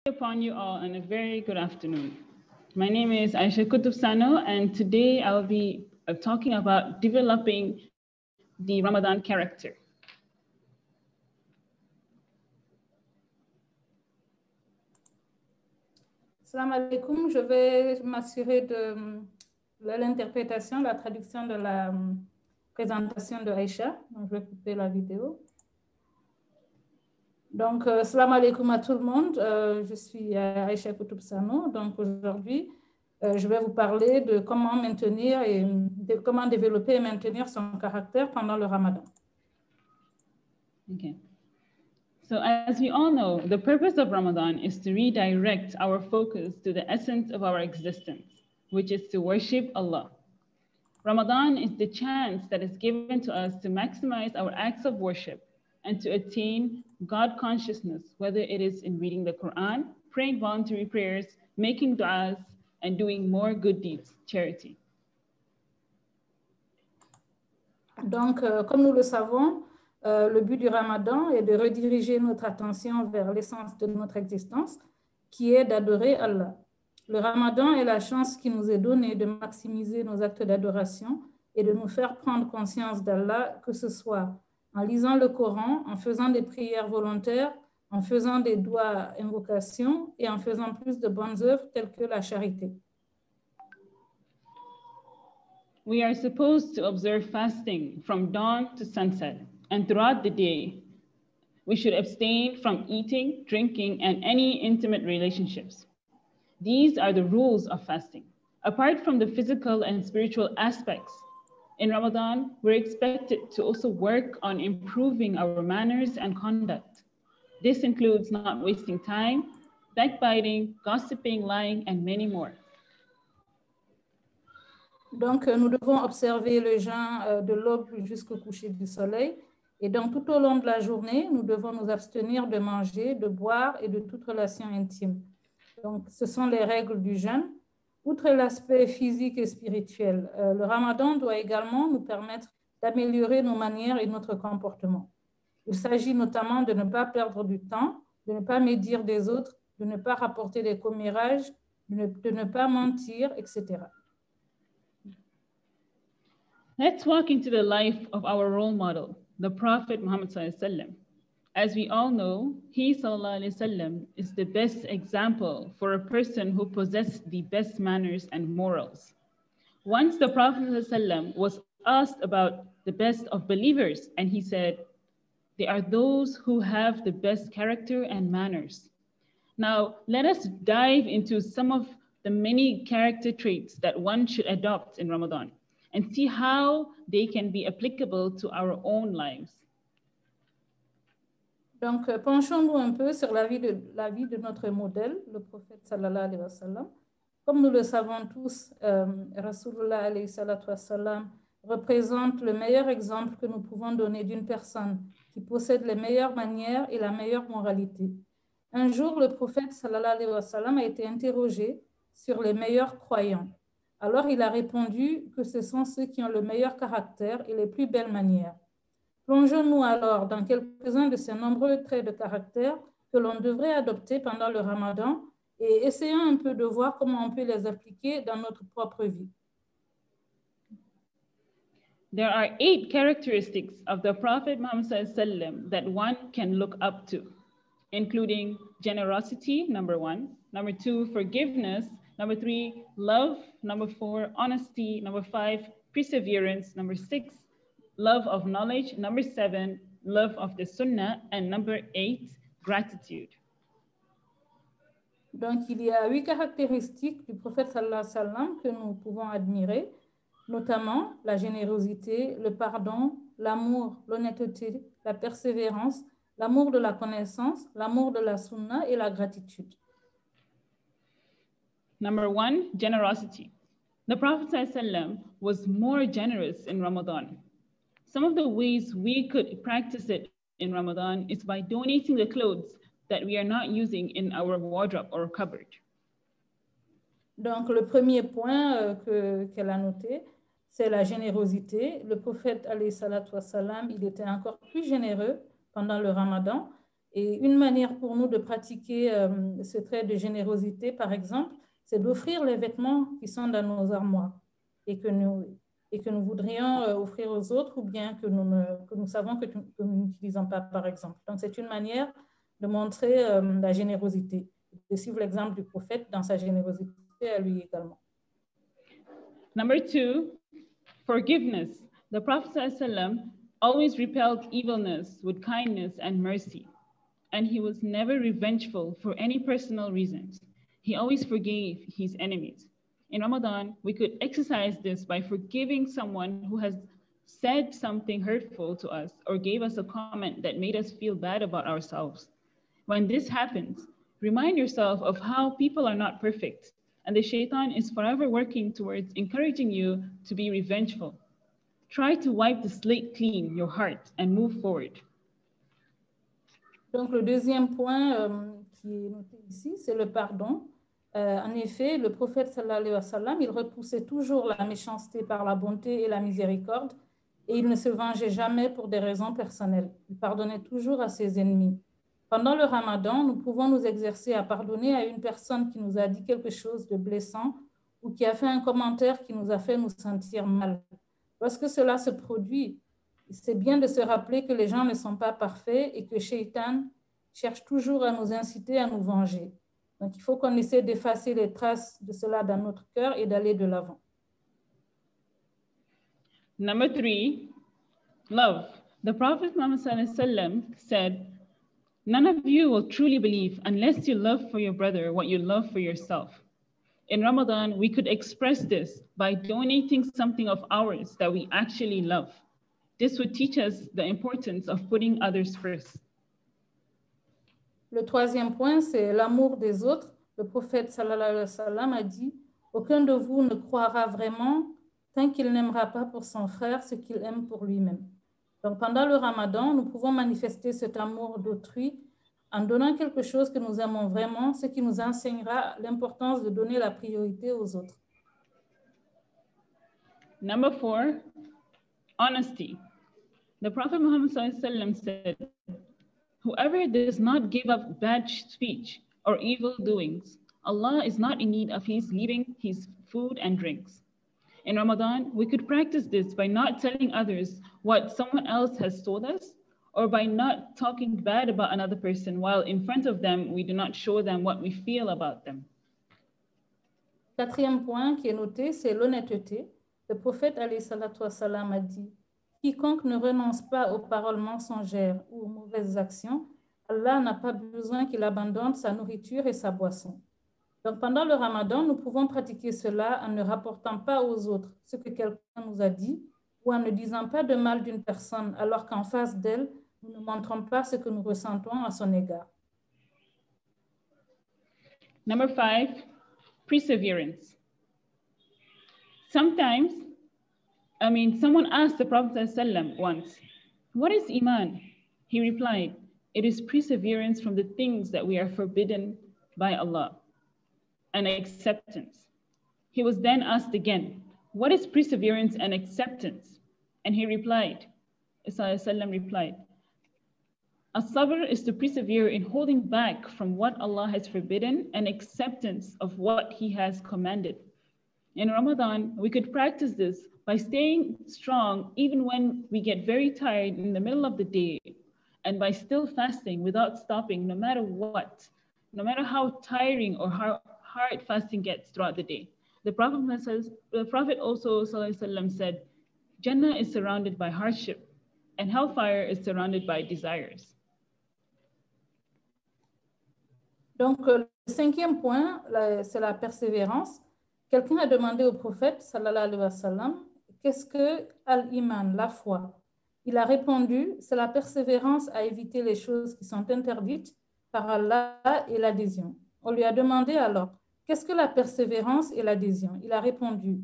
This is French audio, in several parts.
Upon you all and a very good afternoon. My name is Aisha Kutub Sano, and today I'll be talking about developing the Ramadan character. Salam alaikum, je vais m'assurer de l'interprétation, la traduction de la présentation de Aïcha. Donc, je vais couper la vidéo. Donc, salam alaikum à tout le monde. Je suis Aïcha Koutoub Sano. Donc, aujourd'hui, je vais vous parler de comment maintenir et comment développer et maintenir son caractère pendant le Ramadan. Okay. So as we all know, the purpose of Ramadan is to redirect our focus to the essence of our existence, which is to worship Allah. Ramadan is the chance that is given to us to maximize our acts of worship and to attain God consciousness, whether it is in reading the Quran, praying voluntary prayers, making du'as, and doing more good deeds, charity. Donc, comme nous le savons, le but du Ramadan est de rediriger notre attention vers l'essence de notre existence, qui est d'adorer Allah. Le Ramadan est la chance qui nous est donnée de maximiser nos actes d'adoration et de nous faire prendre conscience d'Allah, que ce soit en lisant le Coran, en faisant des prières volontaires, en faisant des doigts invocations et en faisant plus de bonnes œuvres telles que la charité. We are supposed to observe fasting from dawn to sunset, and throughout the day, we should abstain from eating, drinking, and any intimate relationships. These are the rules of fasting. Apart from the physical and spiritual aspects, in Ramadan, we're expected to also work on improving our manners and conduct. This includes not wasting time, backbiting, gossiping, lying, and many more. Donc, nous devons observer le jeûne de l'aube jusqu'au coucher du soleil. Et donc, tout au long de la journée, nous devons nous abstenir de manger, de boire et de toute relation intime. Donc, ce sont les règles du jeûne. Outre l'aspect physique et spirituel, le Ramadan doit également nous permettre d'améliorer nos manières et notre comportement. Il s'agit notamment de ne pas perdre du temps, de ne pas médire des autres, de ne pas rapporter des commérages, de ne pas mentir, etc. Let's walk into the life of our role model, the Prophet Muhammad Sallallahu Alaihi Wasallam. As we all know, he Sallallahu Alaihi Wasallam is the best example for a person who possessed the best manners and morals. Once the Prophet Sallallahu Alaihi Wasallam was asked about the best of believers, and he said, they are those who have the best character and manners. Now, let us dive into some of the many character traits that one should adopt in Ramadan and see how they can be applicable to our own lives. Donc, penchons-nous un peu sur la vie de notre modèle, le prophète sallallahu alayhi wa sallam. Comme nous le savons tous, Rasulullah alayhi salatu wa sallam représente le meilleur exemple que nous pouvons donner d'une personne qui possède les meilleures manières et la meilleure moralité. Un jour, le prophète sallallahu alayhi wa sallam a été interrogé sur les meilleurs croyants. Alors, il a répondu que ce sont ceux qui ont le meilleur caractère et les plus belles manières. Plongeons-nous alors dans quelques-uns de ces nombreux traits de caractère que l'on devrait adopter pendant le Ramadan et essayons un peu de voir comment on peut les appliquer dans notre propre vie. There are 8 characteristics of the Prophet Muhammad Sallallahu Alaihi Wasallam that one can look up to, including generosity, number 1, number 2, forgiveness, number 3, love, number 4, honesty, number 5, perseverance, number 6, love of knowledge, number 7, love of the sunnah, and number 8, gratitude. Donc, il y a 8 caractéristiques du prophète sallallahu alayhi wa sallam que nous pouvons admirer, notamment la générosité, le pardon, l'amour, l'honnêteté, la persévérance, l'amour de la connaissance, l'amour de la sunnah et la gratitude. Number 1, generosity. The Prophet ﷺ was more generous in Ramadan. Some of the ways we could practice it in Ramadan is by donating the clothes that we are not using in our wardrobe or cupboard. Donc, le premier point qu'elle a noté, c'est la générosité. Le prophète, alayhi salatu wassalam, il était encore plus généreux pendant le Ramadan. Et une manière pour nous de pratiquer ce trait de générosité, par exemple, c'est d'offrir les vêtements qui sont dans nos armoires et que nous voudrions offrir aux autres ou bien que nous savons que nous n'utilisons pas, par exemple. Donc, c'est une manière de montrer la générosité, de suivre l'exemple du prophète dans sa générosité à lui également. Number 2, forgiveness. The Prophet ﷺ always repelled evilness with kindness and mercy, and he was never revengeful for any personal reasons. He always forgave his enemies. In Ramadan, we could exercise this by forgiving someone who has said something hurtful to us or gave us a comment that made us feel bad about ourselves. When this happens, remind yourself of how people are not perfect, and the shaitan is forever working towards encouraging you to be revengeful. Try to wipe the slate clean, your heart, and move forward. Donc, le deuxième point qui est noté ici, c'est le pardon. En effet, le prophète sallallahu alayhi wa sallam, il repoussait toujours la méchanceté par la bonté et la miséricorde, et il ne se vengeait jamais pour des raisons personnelles. Il pardonnait toujours à ses ennemis. Pendant le Ramadan, nous pouvons nous exercer à pardonner à une personne qui nous a dit quelque chose de blessant ou qui a fait un commentaire qui nous a fait nous sentir mal. Lorsque cela se produit, c'est bien de se rappeler que les gens ne sont pas parfaits et que Shaitan cherche toujours à nous inciter à nous venger. Donc, il faut qu'on essaie d'effacer les traces de cela dans notre cœur et d'aller de l'avant. Number 3, love. The Prophet Muhammad said, "None of you will truly believe unless you love for your brother what you love for yourself." In Ramadan, we could express this by donating something of ours that we actually love. This would teach us the importance of putting others first. Le troisième point, c'est l'amour des autres. Le prophète sallallahu alayhi wa sallam a dit, « Aucun de vous ne croira vraiment tant qu'il n'aimera pas pour son frère ce qu'il aime pour lui-même. » Donc, pendant le Ramadan, nous pouvons manifester cet amour d'autrui en donnant quelque chose que nous aimons vraiment, ce qui nous enseignera l'importance de donner la priorité aux autres. Number 4, honesty. The Prophet Muhammad said, "Whoever does not give up bad speech or evil doings, Allah is not in need of his leaving his food and drinks." In Ramadan, we could practice this by not telling others what someone else has told us, or by not talking bad about another person while in front of them, we do not show them what we feel about them. Quatrième point qui est noté, c'est l'honnêteté. Le prophète alayhi salatu wassalam a dit, « Quiconque ne renonce pas aux paroles mensongères ou aux mauvaises actions, Allah n'a pas besoin qu'il abandonne sa nourriture et sa boisson. » Donc, pendant le Ramadan, nous pouvons pratiquer cela en ne rapportant pas aux autres ce que quelqu'un nous a dit ou en ne disant pas de mal d'une personne alors qu'en face d'elle, nous ne montrons pas ce que nous ressentons à son égard. Number 5, perseverance. Sometimes, someone asked the Prophet ﷺ once, "What is Iman?" He replied, "It is perseverance from the things that we are forbidden by Allah, and acceptance." He was then asked again, "What is perseverance and acceptance?" And he replied, ﷺ replied, "As-sabr is to persevere in holding back from what Allah has forbidden and acceptance of what He has commanded." In Ramadan, we could practice this by staying strong even when we get very tired in the middle of the day, and by still fasting without stopping no matter what, no matter how tiring or how hard fasting gets throughout the day. The Prophet also ﷺ said, "Jannah is surrounded by hardship, and hellfire is surrounded by desires." Donc, le cinquième point, c'est la persévérance. Quelqu'un a demandé au prophète, sallallahu alayhi wa sallam, qu'est-ce que al-iman, la foi? Il a répondu, c'est la persévérance à éviter les choses qui sont interdites par Allah et l'adhésion. On lui a demandé alors, qu'est-ce que la persévérance et l'adhésion? Il a répondu,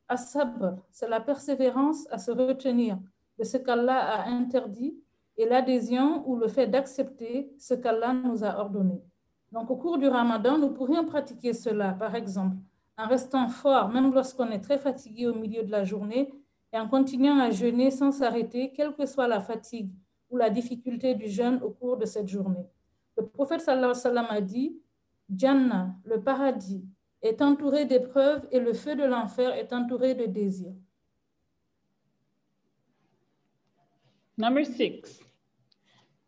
as-sabr, c'est la persévérance à se retenir de ce qu'Allah a interdit et l'adhésion ou le fait d'accepter ce qu'Allah nous a ordonné. Donc, au cours du Ramadan, nous pourrions pratiquer cela, par exemple, en restant fort, même lorsqu'on est très fatigué au milieu de la journée, et en continuant à jeûner sans s'arrêter, quelle que soit la fatigue ou la difficulté du jeûne au cours de cette journée. Le prophète sallallahu alayhi wa sallam a dit, Jannah, le paradis, est entouré d'épreuves et le feu de l'enfer est entouré de désirs. Number 6,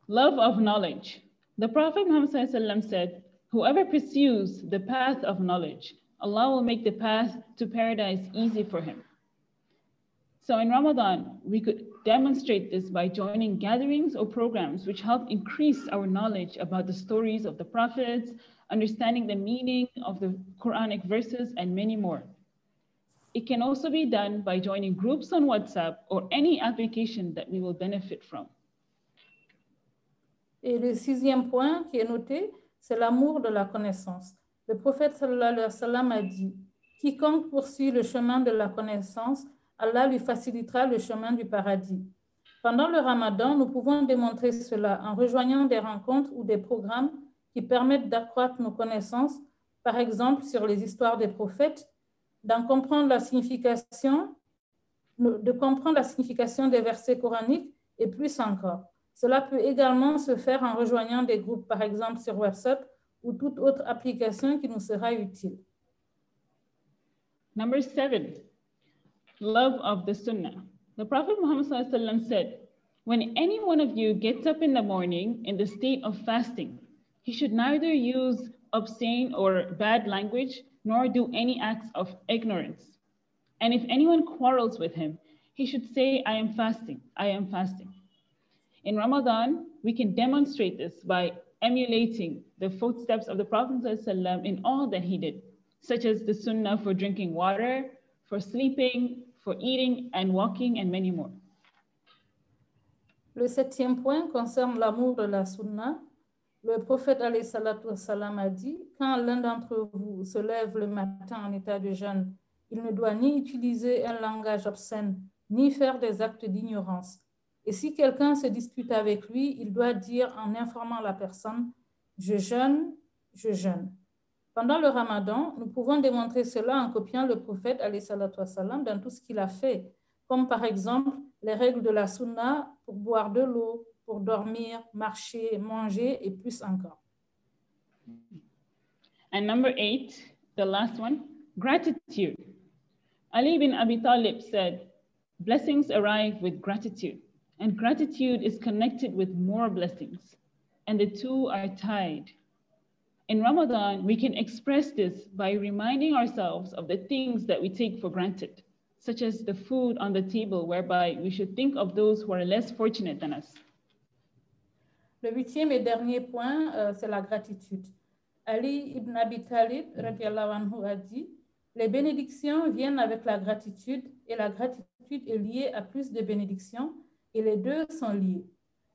love of knowledge. The Prophet Muhammad ﷺ said, whoever pursues the path of knowledge, Allah will make the path to paradise easy for him. So in Ramadan, we could demonstrate this by joining gatherings or programs which help increase our knowledge about the stories of the prophets, understanding the meaning of the Quranic verses, and many more. It can also be done by joining groups on WhatsApp or any application that we will benefit from. Et le 6e point qui est noté, c'est l'amour de la connaissance. Le prophète sallallahu alayhi wa sallam a dit, quiconque poursuit le chemin de la connaissance, Allah lui facilitera le chemin du paradis. Pendant le Ramadan, nous pouvons démontrer cela en rejoignant des rencontres ou des programmes qui permettent d'accroître nos connaissances, par exemple sur les histoires des prophètes, d'en comprendre la signification, de comprendre la signification des versets coraniques et plus encore. Cela peut également se faire en rejoignant des groupes, par exemple sur WhatsApp ou toute autre application qui nous sera utile. Number 7, love of the Sunnah. The Prophet Muhammad ﷺ said, when any one of you gets up in the morning in the state of fasting, he should neither use obscene or bad language, nor do any acts of ignorance. And if anyone quarrels with him, he should say, I am fasting, I am fasting. In Ramadan, we can demonstrate this by emulating the footsteps of the Prophet ﷺ in all that he did, such as the sunnah for drinking water, for sleeping, for eating and walking, and many more. Le 7e point concerne l'amour de la sunna. Le prophète alayhi salatu wassalam a dit, quand l'un d'entre vous se lève le matin en état de jeûne, il ne doit ni utiliser un langage obscène, ni faire des actes d'ignorance. Et si quelqu'un se dispute avec lui, il doit dire en informant la personne, je jeûne, je jeûne. Pendant le Ramadan, nous pouvons démontrer cela en copiant le prophète alayhi salatu wassalam dans tout ce qu'il a fait, comme par exemple les règles de la sunna pour boire de l'eau, pour dormir, marcher, manger et plus encore. And number 8, the last one, gratitude. Ali bin Abi Talib said, blessings arrive with gratitude, and gratitude is connected with more blessings, and the two are tied. In Ramadan, we can express this by reminding ourselves of the things that we take for granted, such as the food on the table, whereby we should think of those who are less fortunate than us. Le 8e et dernier point, c'est la gratitude. Ali ibn Abi Talib, radiallahu anhu, a dit, les bénédictions viennent avec la gratitude et la gratitude est liée à plus de bénédictions et les deux sont liés.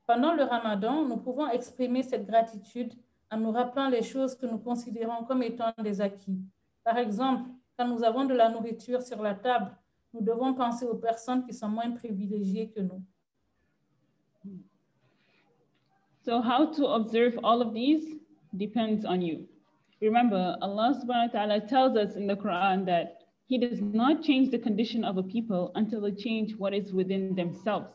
Pendant le Ramadan, nous pouvons exprimer cette gratitude en nous rappelant les choses que nous considérons comme étant des acquis. Par exemple, quand nous avons de la nourriture sur la table, nous devons penser aux personnes qui sont moins privilégiées que nous. So how to observe all of these depends on you. Remember, Allah subhanahu wa ta'ala tells us in the Quran that He does not change the condition of a people until they change what is within themselves.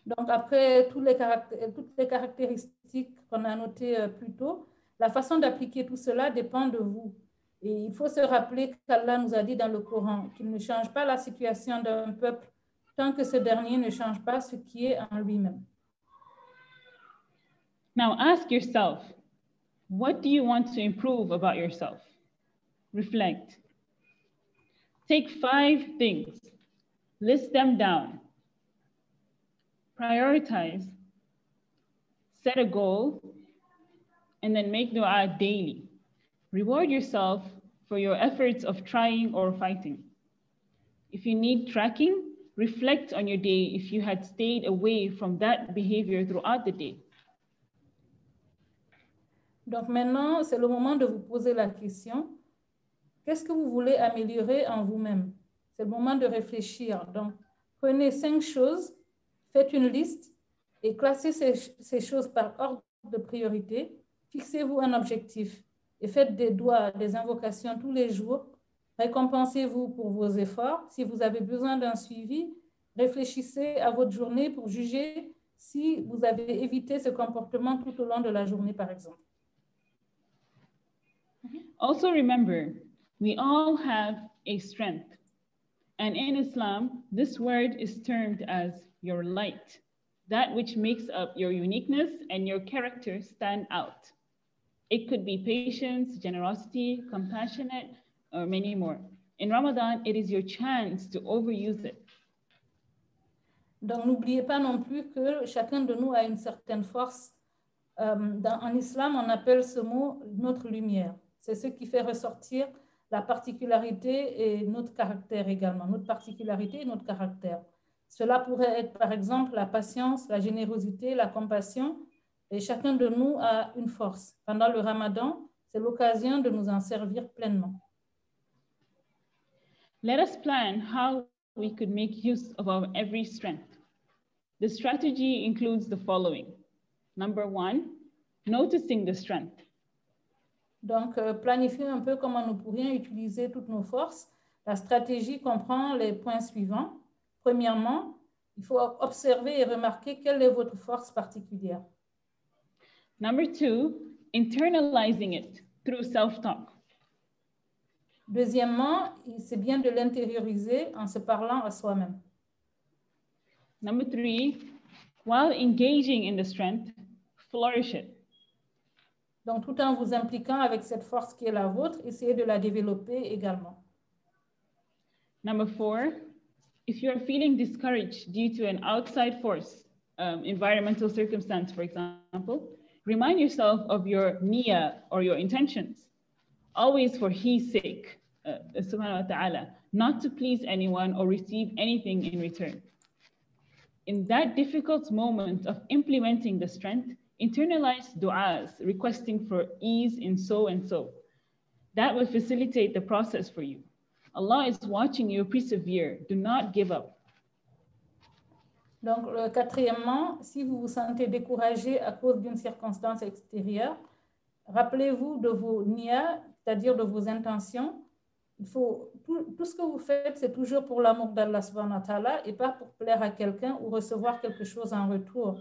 Donc, après toutes les caractéristiques qu'on a notées plus tôt, la façon d'appliquer tout cela dépend de vous. Et il faut se rappeler qu'Allah nous a dit dans le Coran qu'il ne change pas la situation d'un peuple tant que ce dernier ne change pas ce qui est en lui-même. Now ask yourself, what do you want to improve about yourself? Reflect. Take 5 things, list them down. Prioritize, set a goal, and then make dua daily. Reward yourself for your efforts of trying or fighting. If you need tracking, reflect on your day if you had stayed away from that behavior throughout the day. Donc maintenant, c'est le moment de vous poser la question, qu'est-ce que vous voulez améliorer en vous-même? C'est le moment de réfléchir. Donc, prenez 5 choses, faites une liste et classez ces choses par ordre de priorité. Fixez-vous un objectif et faites des doigts, des invocations tous les jours. Récompensez-vous pour vos efforts. Si vous avez besoin d'un suivi, réfléchissez à votre journée pour juger si vous avez évité ce comportement tout au long de la journée, par exemple. Also remember, we all have a strength. And in Islam, this word is termed as your light, that which makes up your uniqueness and your character stand out. It could be patience, generosity, compassionate, or many more. In Ramadan, it is your chance to overuse it. Donc, n'oubliez pas non plus que chacun de nous a une certaine force. En islam, on appelle ce mot notre lumière. C'est ce qui fait ressortir la particularité et notre caractère également, notre particularité et notre caractère. Cela pourrait être par exemple la patience, la générosité, la compassion, et chacun de nous a une force. Pendant le Ramadan, c'est l'occasion de nous en servir pleinement. Let us plan how we could make use of our every strength. The strategy includes the following. Number 1, noticing the strength. Donc, planifier un peu comment nous pourrions utiliser toutes nos forces. La stratégie comprend les points suivants. Premièrement, il faut observer et remarquer quelle est votre force particulière. Number 2, internalizing it through self-talk. Deuxièmement, c'est bien de l'intérioriser en se parlant à soi-même. Number 3, while engaging in the strength, flourish it. Donc, tout en vous impliquant avec cette force qui est la vôtre, essayez de la développer également. Number 4, if you are feeling discouraged due to an outside force, environmental circumstance, for example, remind yourself of your niyyah or your intentions, always for His sake, subhanahu wa ta'ala, not to please anyone or receive anything in return. In that difficult moment of implementing the strength, internalize du'as, requesting for ease in so and so. That will facilitate the process for you. Allah is watching you persevere. Do not give up. Donc, quatrièmement, si vous vous sentez découragé à cause d'une circonstance extérieure, rappelez-vous de vos niyas, c'est-à-dire de vos intentions. Tout ce que vous faites, c'est toujours pour l'amour d'Allah subhanahu wa ta'ala et pas pour plaire à quelqu'un ou recevoir quelque chose en retour.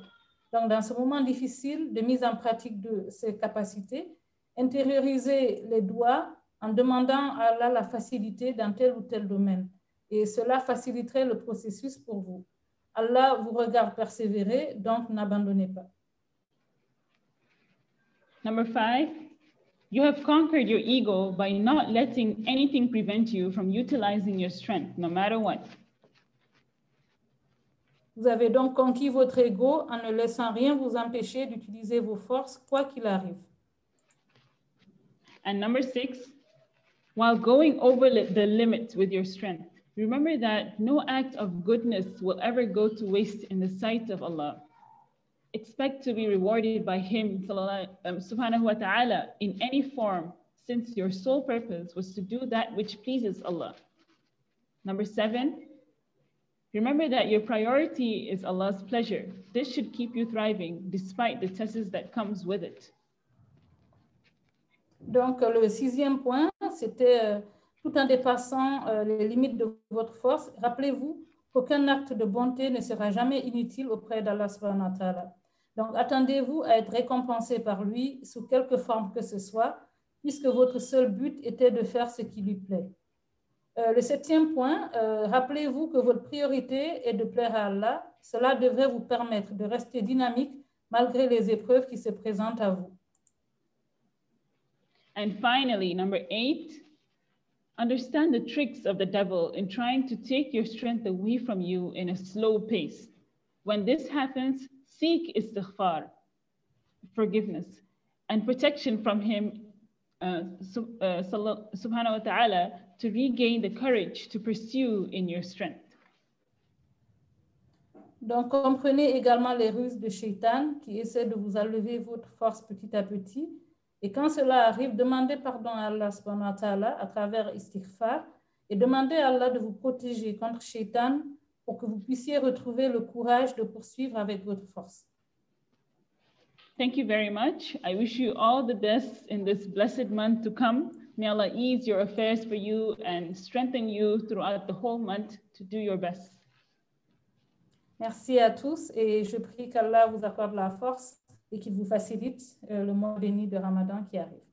Donc, dans ce moment difficile de mise en pratique de ces capacités, intériorisez les doigts en demandant à Allah la facilité dans tel ou tel domaine. Et cela faciliterait le processus pour vous. Allah vous regarde persévérer, donc n'abandonnez pas. Number 5, you have conquered your ego by not letting anything prevent you from utilizing your strength, no matter what. Vous avez donc conquis votre ego en ne laissant rien vous empêcher d'utiliser vos forces, quoi qu'il arrive. And number 6, while going over the limit with your strength, remember that no act of goodness will ever go to waste in the sight of Allah. Expect to be rewarded by Him, subhanahu wa ta'ala, in any form, since your sole purpose was to do that which pleases Allah. Number 7, remember that your priority is Allah's pleasure. This should keep you thriving despite the tests that comes with it. Donc, le 6e point, c'était tout en dépassant les limites de votre force, rappelez-vous qu'aucun acte de bonté ne sera jamais inutile auprès d'Allah subhanahu wa ta'ala. Donc, attendez-vous à être récompensé par lui sous quelque forme que ce soit, puisque votre seul but était de faire ce qui lui plaît. Le 7e point, rappelez-vous que votre priorité est de plaire à Allah. Cela devrait vous permettre de rester dynamique malgré les épreuves qui se présentent à vous. And finally, number 8, understand the tricks of the devil in trying to take your strength away from you in a slow pace. When this happens, seek istighfar, forgiveness, and protection from him, subhanahu wa ta'ala, to regain the courage to pursue in your strength. Donc, comprenez également les ruses de Shaitan qui essaie de vous enlever votre force petit à petit. Et quand cela arrive, demandez pardon à Allah subhanahu wa ta'ala à travers istighfar et demandez à Allah de vous protéger contre Shaitan pour que vous puissiez retrouver le courage de poursuivre avec votre force. Thank you very much. I wish you all the best in this blessed month to come. May Allah ease your affairs for you and strengthen you throughout the whole month to do your best. Merci à tous et je prie qu'Allah vous accorde la force et qu'il vous facilite le mois béni de Ramadan qui arrive.